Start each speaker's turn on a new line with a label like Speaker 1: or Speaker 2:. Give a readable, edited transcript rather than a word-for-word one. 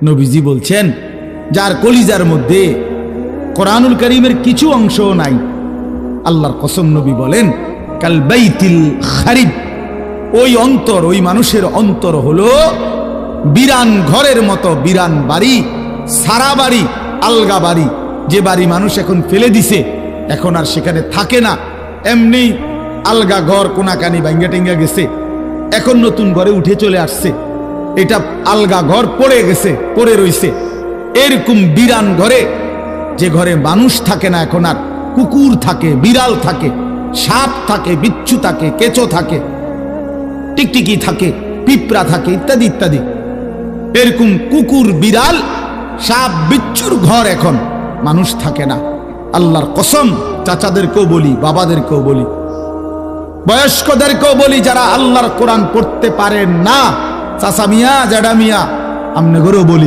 Speaker 1: নবীজি বলছেন যার কলিজার মধ্যে কোরআনুল কারীমের কিছু অংশ নাই, আল্লাহর কসম নবী বলেন কাল বাইতিল খারিব, ওই অন্তর, ওই মানুষের অন্তর হলো বিরান ঘরের মতো, বিরান বাড়ি, সারা বাড়ি, আলগা বাড়ি, যে বাড়ি মানুষ এখন ফেলে দিছে, এখন আর সেখানে থাকে না, এমনি আলগা ঘর কোনাকানি ভাঙ্গা টেঙ্গা গেছে, এখন নতুন ঘরে উঠে চলে আসছে, এটা আলগা ঘর পড়ে গেছে, পড়ে রইছে। এরকম বিরান ঘরে, যে ঘরে মানুষ থাকে না, এখন আর কুকুর থাকে, বিড়াল থাকে, সাপ থাকে, বিচ্ছু থাকে, কেঁচো থাকে, টিকটিকি থাকে, পিঁপড়া থাকে, ইত্যাদি ইত্যাদি। এরকম কুকুর, বিড়াল, সাপ, বিচ্ছুর ঘর এখন মানুষ থাকে না। আল্লাহর কসম, চাচাদেরকেও বলি, বাবাদেরকেও বলি, বয়স্কদেরকেও বলি, যারা আল্লাহর কোরআন পড়তে পারেন না, চাচা মিয়া, জ্যাডা মিয়া, আমনে ঘরেও বলি,